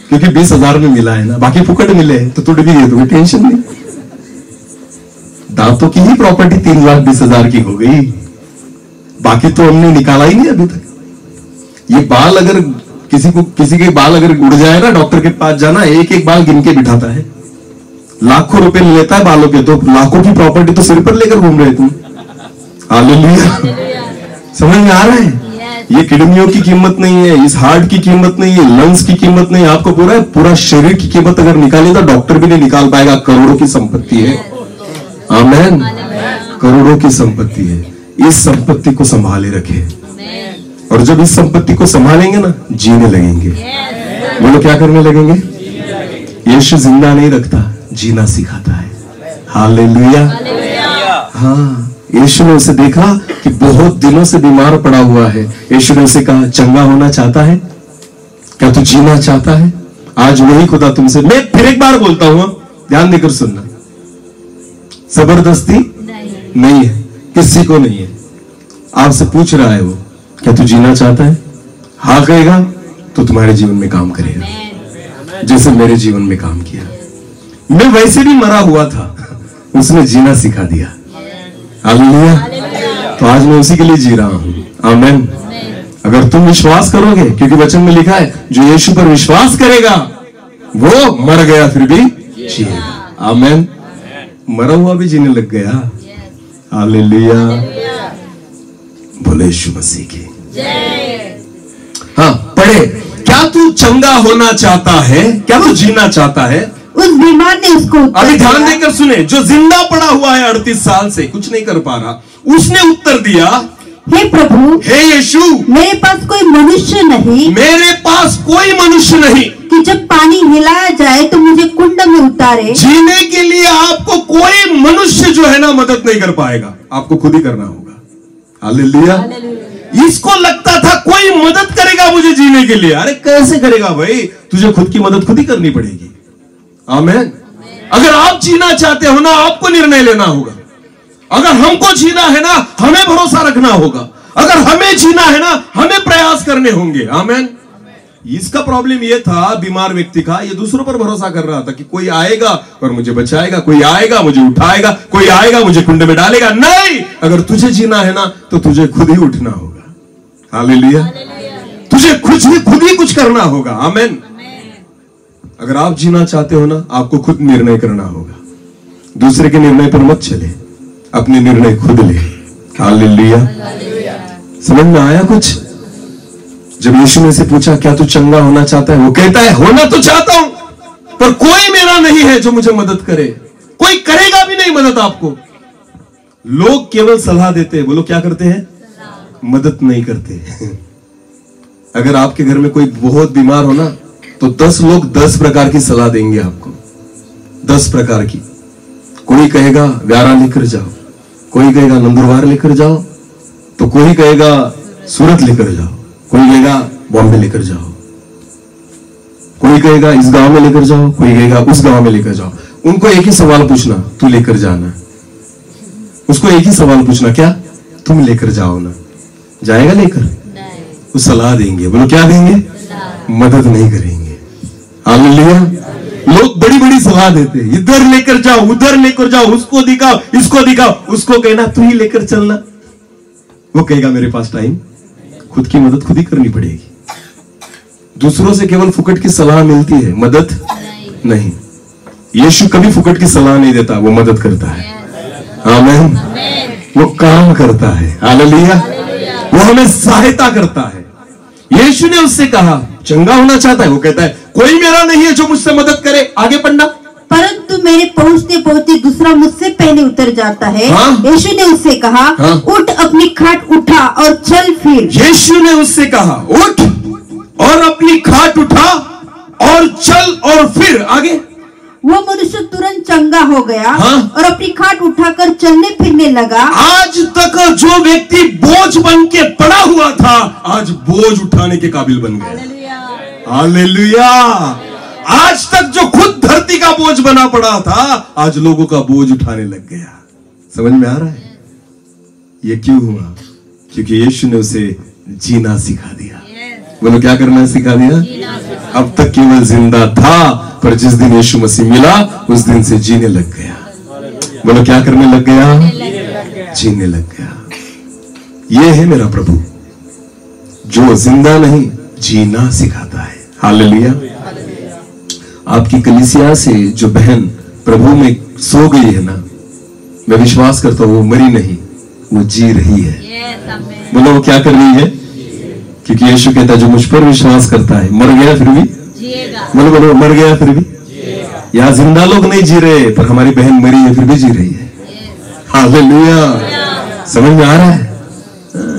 Speaker 1: क्योंकि 20,000 में मिला है ना, बाकी फुकट मिले तो टूट भी गए तो टेंशन नहीं। दांतों की ही प्रॉपर्टी 3,20,000 की हो गई, बाकी तो हमने निकाला ही नहीं अभी तक। ये बाल अगर किसी के बाल अगर उड़ जाए ना, डॉक्टर के पास जाना, एक एक बाल गिन के बिठाता है, लाखों रुपए लेता है बालों के, तो लाखों की प्रॉपर्टी तो सिर पर लेकर घूम रहे तुम। हालेलुया। समझ में आ रहा है? ये किडनियों की कीमत नहीं है, इस हार्ट की कीमत नहीं है, लंग्स की कीमत नहीं है, आपको पूरा शरीर की कीमत अगर निकाले तो डॉक्टर भी नहीं निकाल पाएगा। करोड़ों की संपत्ति है। आमेन। करोड़ों की संपत्ति है। इस संपत्ति को संभाले रखे, और जब इस संपत्ति को संभालेंगे ना, जीने लगेंगे। बोलो क्या करने लगेंगे? यीशु जिंदा नहीं रखता, जीना सिखाता है। हालेलुया। हाँ, यीशु ने उसे देखा कि बहुत दिनों से बीमार पड़ा हुआ है। यीशु ने उसे कहा, चंगा होना चाहता है क्या? तू जीना चाहता है? आज वही खुदा तुमसे, मैं फिर एक बार बोलता हूं, ध्यान देकर सुनना, जबरदस्ती नहीं है, किसी को नहीं है। आपसे पूछ रहा है वो, क्या तू जीना चाहता है? हाँ कहेगा तो तुम्हारे जीवन में काम करेगा, जैसे मेरे जीवन में काम किया। मैं वैसे भी मरा हुआ था, उसने जीना सिखा दिया। हालेलुया। तो आज मैं उसी के लिए जी रहा हूं। आमेन। अगर तुम विश्वास करोगे, क्योंकि वचन में लिखा है, जो यीशु पर विश्वास करेगा वो मर गया फिर भी जिएगा। आमेन। मरा हुआ भी जीने लग गया। हालेलुया। बोले यीशु मसीह की जय। हाँ, पढ़े। क्या तू चंगा होना चाहता है? क्या तू जीना चाहता है?
Speaker 2: उस बीमार ने उसको
Speaker 1: अभी ध्यान देकर सुने, जो जिंदा पड़ा हुआ है 38 साल से, कुछ नहीं कर पा रहा, उसने उत्तर दिया,
Speaker 2: हे प्रभु,
Speaker 1: हे यीशु,
Speaker 2: मेरे पास कोई मनुष्य नहीं,
Speaker 1: मेरे पास कोई मनुष्य नहीं
Speaker 2: कि जब पानी हिलाया जाए तो मुझे कुंड में उतारे।
Speaker 1: जीने के लिए आपको कोई मनुष्य जो है ना मदद नहीं कर पाएगा, आपको खुद ही करना होगा। हालेलुया। इसको लगता था कोई मदद करेगा मुझे जीने के लिए। अरे कैसे करेगा भाई? तुझे खुद की मदद खुद ही करनी पड़ेगी। आमेन। अगर आप जीना चाहते हो ना, आपको निर्णय लेना होगा। अगर हमको जीना है ना, हमें भरोसा रखना होगा। अगर हमें जीना है ना, हमें प्रयास करने होंगे। आमेन। इसका प्रॉब्लम यह था बीमार व्यक्ति का, ये दूसरों पर भरोसा कर रहा था कि कोई आएगा और मुझे बचाएगा, कोई आएगा मुझे उठाएगा, कोई आएगा मुझे कुंड में डालेगा। नहीं, अगर तुझे जीना है ना, तो तुझे खुद ही उठना होगा। हालेलुया। तुझे खुद ही कुछ करना होगा। आमेन। अगर आप जीना चाहते हो ना, आपको खुद निर्णय करना होगा। दूसरे के निर्णय पर मत चले, अपने निर्णय खुद ले। हालेलुया। समझ में आया कुछ? जब यीशु ने से पूछा क्या तू चंगा होना चाहता है, वो कहता है होना तो चाहता हूं, पर कोई मेरा नहीं है जो मुझे मदद करे, कोई करेगा भी नहीं मदद आपको। लोग केवल सलाह देते हैं, बोलो क्या करते हैं, मदद नहीं करते। अगर आपके घर में कोई बहुत बीमार हो ना, तो 10 लोग 10 प्रकार की सलाह देंगे आपको, 10 प्रकार की। कोई कहेगा व्यारा लेकर जाओ, कोई कहेगा नंदुरबार लेकर जाओ, तो कोई कहेगा सूरत लेकर जाओ, कोई कहेगा बॉम्बे लेकर जाओ, कोई कहेगा इस गांव में लेकर जाओ, कोई कहेगा उस गांव में लेकर जाओ। उनको एक ही सवाल पूछना, तू लेकर जाना। उसको एक ही सवाल पूछना, क्या तुम लेकर जाओ ना, जाएगा लेकर? वो सलाह देंगे, बोलो क्या देंगे, मदद नहीं करेंगे। हालेलुया। लोग बड़ी बड़ी सलाह देते हैं, इधर लेकर जाओ, उधर लेकर जाओ, उसको दिखाओ, इसको दिखाओ, उसको कहना तू ही लेकर चलना। वो कहेगा मेरे पास टाइम, खुद की मदद खुद ही करनी पड़ेगी। दूसरों से केवल फुकट की सलाह मिलती है, मदद नहीं। यीशु कभी फुकट की सलाह नहीं देता, वो मदद करता है। आमीन। वो काम करता है। हालेलुया। वो हमें सहायता करता है। यीशु ने उससे कहा चंगा होना चाहता है, वो कहता है कोई मेरा नहीं है जो मुझसे मदद करे। आगे पढ़ना।
Speaker 2: परंतु मेरे पहुंचते पहुंचते दूसरा मुझसे पहले उतर जाता है। यीशु ने उससे कहा उठ, अपनी खाट उठा और चल फिर।
Speaker 1: यीशु ने उससे कहा उठ और अपनी खाट उठा और चल और फिर। आगे।
Speaker 2: वो मनुष्य तुरंत चंगा हो गया और अपनी खाट उठाकर चलने फिरने लगा।
Speaker 1: आज तक जो व्यक्ति बोझ बन के पड़ा हुआ था, आज बोझ उठाने के काबिल बन गया। हालेलुया। आज तक जो खुद धरती का बोझ बना पड़ा था, आज लोगों का बोझ उठाने लग गया। समझ में आ रहा है ये क्यों हुआ? क्योंकि यीशु ने उसे जीना सिखा दिया। बोलो क्या करना सिखा दिया? अब तक केवल जिंदा था, पर जिस दिन यीशु मसीह मिला उस दिन से जीने लग गया। बोलो क्या करने लग गया? जीने लग गया। ये है मेरा प्रभु जो जिंदा नहीं जीना सिखाता है। हालेलुया। आपकी कलीसिया से जो बहन प्रभु में सो गई है ना, मैं विश्वास करता हूं वो मरी नहीं, वो जी रही है। बोलो वो क्या कर रही है? क्योंकि यीशु कहता है जो मुझ पर विश्वास करता है मर गया फिर भी जिएगा। बोलो बोलो मर गया फिर भी जिएगा। यहाँ जिंदा लोग नहीं जी रहे, पर हमारी बहन मरी है फिर भी जी रही है। हालेलुया। समझ में आ रहा है?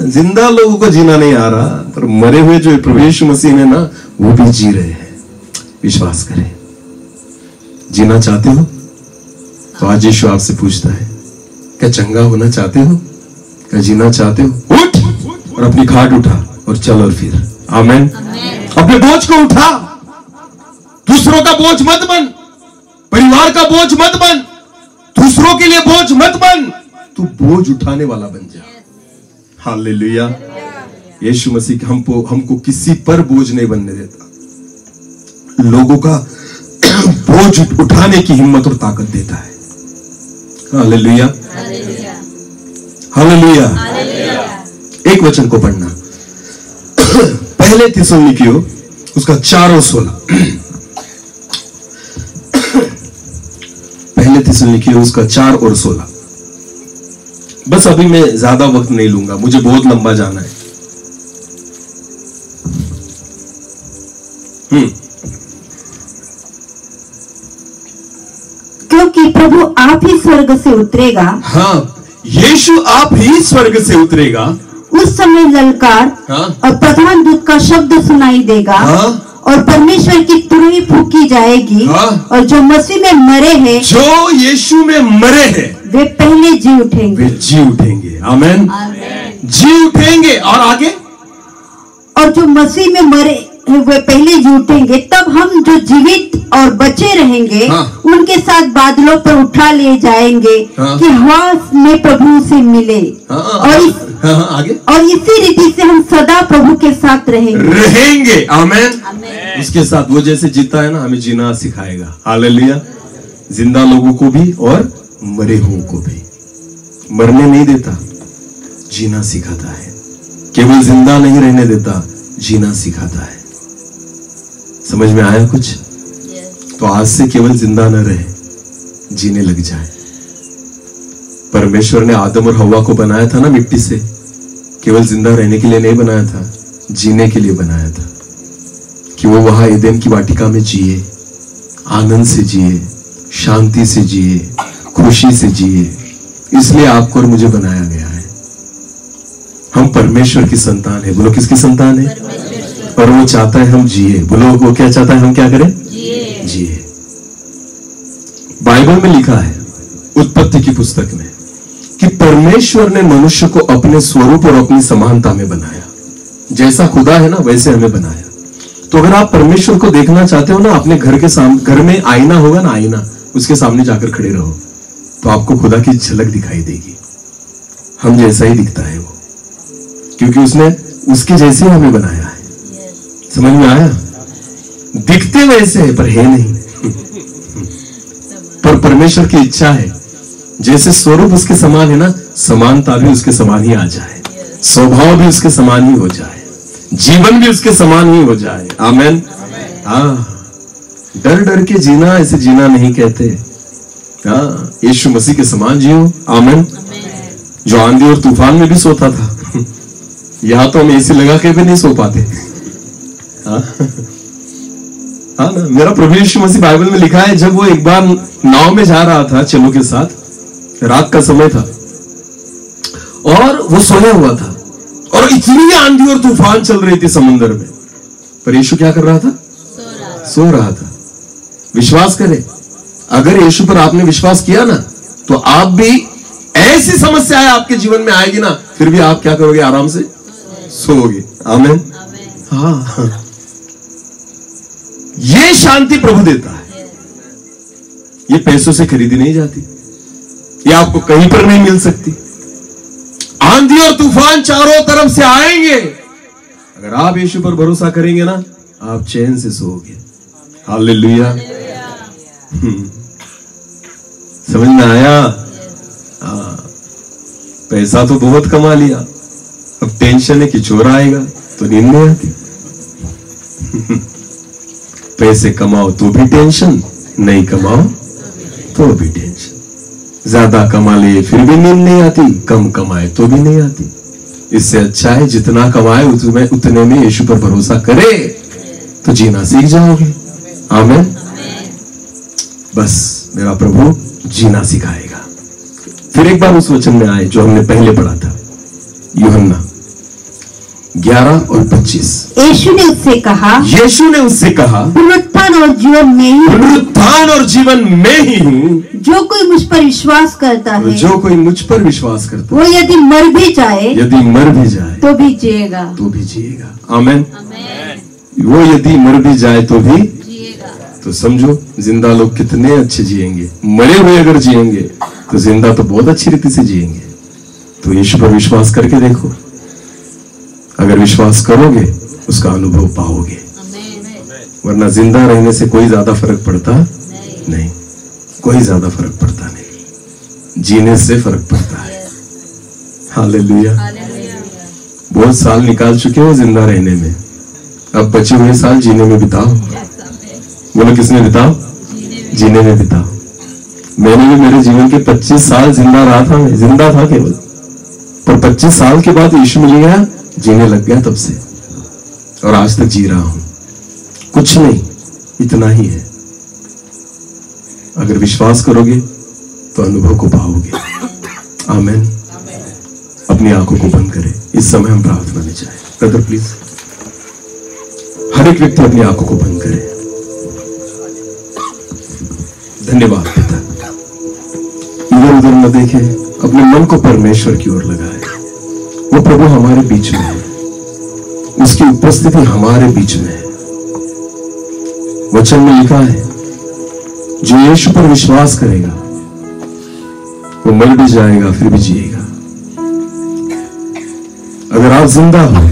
Speaker 1: जिंदा लोगों को जीना नहीं आ रहा, पर मरे हुए जो प्रभु यीशु मसीह ने ना, वो भी जी रहे हैं। विश्वास करें। जीना चाहते हो तो आज यीशु आपसे पूछता है क्या चंगा होना चाहते हो, क्या जीना चाहते हो? उठ और अपनी खाट उठा और चल और फिर। आमीन। अपने बोझ को उठा। दूसरों का बोझ मत बन, परिवार का बोझ मत बन, दूसरों के लिए बोझ मत बन, तू बोझ उठाने वाला बन जा। हालेलुया। यीशु मसीह हमको किसी पर बोझ नहीं बनने देता, लोगों का बोझ उठाने की हिम्मत और ताकत देता है। हालेलुया। हालेलुया। एक वचन को पढ़ना, पहले थिस्सलुनीकियों उसका 4 और 16। पहले थिस्सलुनीकियों उसका 4 और 16। बस अभी मैं ज्यादा वक्त नहीं लूंगा, मुझे बहुत लंबा जाना है।
Speaker 2: क्योंकि प्रभु आप ही स्वर्ग से उतरेगा।
Speaker 1: हाँ, यीशु आप ही स्वर्ग से उतरेगा।
Speaker 2: उस समय ललकार और प्रधान दूत का शब्द सुनाई देगा और परमेश्वर की तुरही फूकी जाएगी और जो मसीह में मरे हैं,
Speaker 1: जो यीशु में मरे हैं,
Speaker 2: वे पहले जी उठेंगे।
Speaker 1: वे जी उठेंगे। आमीन। जी उठेंगे। और आगे,
Speaker 2: और जो मसीह में मरे वे पहले जी उठेंगे, तब हम जो जीवित और बचे रहेंगे उनके साथ बादलों पर उठा ले जाएंगे कि हवा में प्रभु से मिले। और इसी रीति से हम सदा प्रभु के साथ रहेंगे।
Speaker 1: आमीन। उसके साथ वो जैसे जीता है ना, हमें जीना सिखाएगा। हालेलुया। जिंदा लोगों को भी और मरे हुओं को भी। मरने नहीं देता, जीना सिखाता है। केवल जिंदा नहीं रहने देता, जीना सिखाता है। समझ में आया कुछ? तो आज से केवल जिंदा न रहे, जीने लग जाए। परमेश्वर ने आदम और हव्वा को बनाया था ना मिट्टी से, केवल जिंदा रहने के लिए नहीं बनाया था, जीने के लिए बनाया था, कि वो वहां एदेन की वाटिका में जिए, आनंद से जिए, शांति से जिए, खुशी से जिए। इसलिए आपको और मुझे बनाया गया है। हम परमेश्वर की संतान है। बोलो किसकी संतान है? और वो चाहता है हम जिए। बोलो वो क्या चाहता है? हम क्या करें? जिए। बाइबल में लिखा है, उत्पत्ति की पुस्तक में, कि परमेश्वर ने मनुष्य को अपने स्वरूप और अपनी समानता में बनाया। जैसा खुदा है ना, वैसे हमें बनाया। तो अगर आप परमेश्वर को देखना चाहते हो ना, अपने घर के सामने, घर में आईना होगा ना, आईना, उसके सामने जाकर खड़े रहो तो आपको खुदा की झलक दिखाई देगी। हम जैसा ही दिखता है वो, क्योंकि उसने उसके जैसे हमें बनाया है। समझ में आया? दिखते वैसे है पर है नहीं। पर परमेश्वर की इच्छा है जैसे स्वरूप उसके समान है ना, समानता भी उसके समान ही आ जाए, स्वभाव भी उसके समान ही हो जाए, जीवन भी उसके समान ही हो जाए। आमेन। हाँ, डर डर के जीना, ऐसे जीना नहीं कहते। हाँ, यीशु मसीह के समान जियो। आमेन। जो आंधी और तूफान में भी सोता था, यहां तो हम एसी लगा के भी नहीं सो पाते। हाँ ना, मेरा प्रभु यीशु मसीह, बाइबल में लिखा है, जब वो एक बार नाव में जा रहा था चेलों के साथ, रात का समय था और वो सोया हुआ था और इतनी आंधी और तूफान चल रही थी समुद्र में, पर यीशु क्या कर रहा था? सो रहा था। विश्वास करें, अगर यीशु पर आपने विश्वास किया ना, तो आप भी, ऐसी समस्याएं आपके जीवन में आएगी ना, फिर भी आप क्या करोगे? आराम से सोओगे। आमेन। हाँ, ये शांति प्रभु देता है। ये पैसों से खरीदी नहीं जाती, ये आपको कहीं पर नहीं मिल सकती। आंधी और तूफान चारों तरफ से आएंगे, अगर आप यीशु पर भरोसा करेंगे ना, आप चैन से सोओगे। हालेलुया। समझ में आया? पैसा तो बहुत कमा लिया, अब टेंशन है कि चोर आएगा तो नींद नहीं आती। पैसे कमाओ तो भी टेंशन, नहीं कमाओ तो भी टेंशन। ज्यादा कमा ले फिर भी नींद नहीं आती, कम कमाए तो भी नहीं आती। इससे अच्छा है जितना कमाए उतने में यीशु पर भरोसा करे तो जीना सीख जाओगे। आमीन। बस मेरा प्रभु जीना सिखाएगा। फिर एक बार उस वचन में आए जो हमने पहले पढ़ा था, यूहन्ना 11 और 25।
Speaker 2: यीशु ने उससे कहा, पुनरुत्थान और जीवन में ही,
Speaker 1: पुनरुत्थान और जीवन में ही हूँ।
Speaker 2: जो कोई मुझ पर विश्वास करता है,
Speaker 1: जो कोई मुझ पर विश्वास करता
Speaker 2: है, वो यदि मर भी जाए
Speaker 1: तो
Speaker 2: भी जिएगा।
Speaker 1: आमीन। वो यदि मर भी जाए तो भी जिएगा। तो समझो, जिंदा लोग कितने अच्छे जिएंगे। मरे हुए अगर जिएंगे तो जिंदा तो बहुत अच्छी रीति से जिएंगे। तो यीशु पर विश्वास करके देखो, अगर विश्वास करोगे उसका अनुभव पाओगे, वरना जिंदा रहने से कोई ज्यादा फर्क पड़ता नहीं। कोई ज्यादा फर्क पड़ता नहीं, जीने से फर्क पड़ता है। हालेलुया। बहुत साल निकाल चुके हो जिंदा रहने में, अब बचे हुए साल जीने में बिताओ। बोलो किसमें बिताओ? जीने में बिताओ। मैंने भी मेरे जीवन के 25 साल जिंदा रहा था, मैं जिंदा था केवल, पर 25 साल के बाद यीशु मिल गया, जीने लग गया तब से, और आज तक जी रहा हूं। कुछ नहीं, इतना ही है। अगर विश्वास करोगे तो अनुभव को पाओगे। आमीन। अपनी आंखों को बंद करें, इस समय हम प्रार्थना में जाएं। ब्रदर प्लीज, हर एक व्यक्ति अपनी आंखों को बंद करे। धन्यवाद पिता। इधर उधर न देखे, अपने मन को परमेश्वर की ओर लगाए। वो प्रभु हमारे बीच में है, उसकी उपस्थिति हमारे बीच में है। वचन में लिखा है, जो यीशु पर विश्वास करेगा वो मर भी जाएगा फिर भी जिएगा। अगर आप जिंदा हो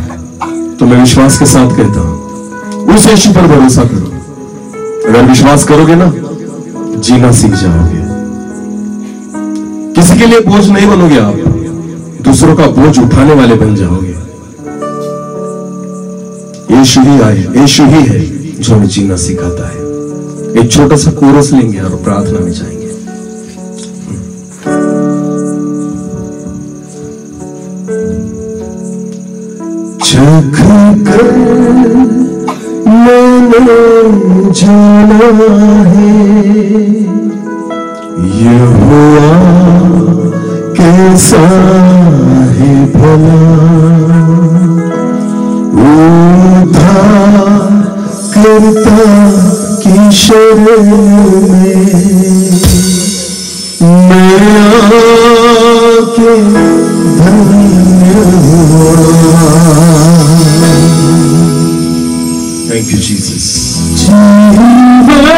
Speaker 1: तो मैं विश्वास के साथ कहता हूं, उस यीशु पर भरोसा करो। अगर विश्वास करोगे ना, जीना सीख जाओगे। किसी के लिए बोझ नहीं बनोगे आप, दूसरों का बोझ उठाने वाले बन जाओगे। यीशु ही आए, यीशु ही है जो हमें जीना सिखाता है। एक छोटा सा कोरस लेंगे और प्रार्थना में जाएंगे। चख मैंने जाना है, यहोवा कैसा है भला, उद्धार करता की शरण में मैं आके धन्य हुआ। Thank you Jesus. जीवन भर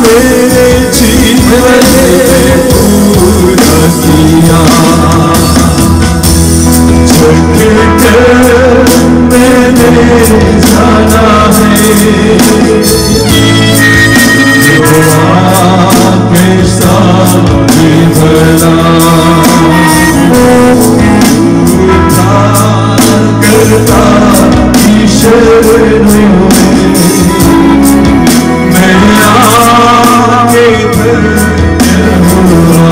Speaker 1: मेरे जीवन पूरा किया, मैंने जाना है, कैसा भला करता ईश्वर में मैं आगे हुआ,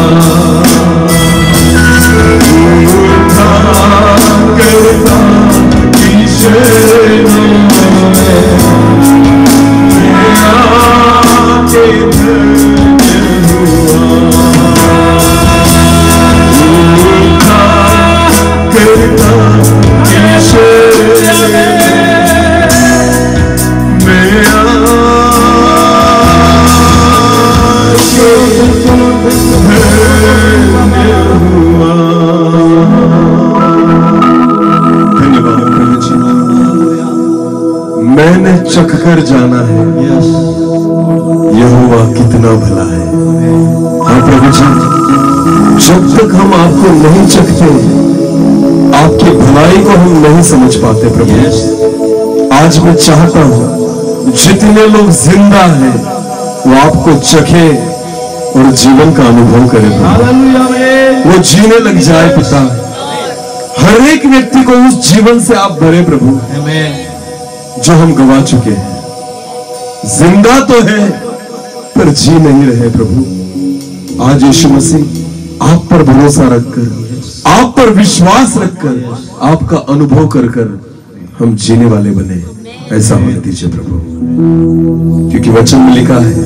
Speaker 1: करता ईश्वर में मैं आगे हुआ, करता ईश्वर में मैंने चख कर जाना है, यहोवा कितना भला है। हाँ प्रभु जी, जब तक हम आपको नहीं चखते, आपकी भलाई को हम नहीं समझ पाते प्रभु। आज मैं चाहता हूं जितने लोग जिंदा हैं वो आपको चखे और जीवन का अनुभव करें, वो जीने लग जाए पिता। हर एक व्यक्ति को उस जीवन से आप भरे प्रभु जो हम गवा चुके हैं। जिंदा तो है पर जी नहीं रहे प्रभु। आज यीशु मसीह आप पर भरोसा रखकर, आप पर विश्वास रखकर, आपका अनुभव कर कर हम जीने वाले बने, ऐसा होने दीजिए प्रभु। क्योंकि वचन में लिखा है,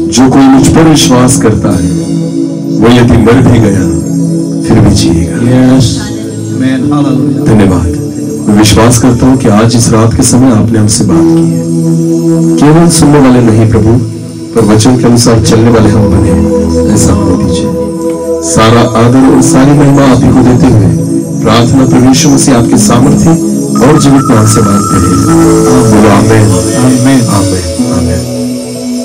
Speaker 1: जो कोई मुझ पर विश्वास करता है वो यदि मर भी गया फिर भी जिएगा। धन्यवाद। मैं विश्वास करता हूं कि आज इस रात के समय आपने हमसे बात की है। केवल सुनने वाले नहीं प्रभु, पर वचन के अनुसार चलने वाले हम बने, ऐसा होने दीजिए। सारा आदर और सारी महिमा आप ही को देते हुए प्रार्थना प्रभु यीशु मसीह आपके सामर्थ्य और जीवित नाम से मांगते हैं। बोलो आमीन, आमीन, आमीन, आमीन।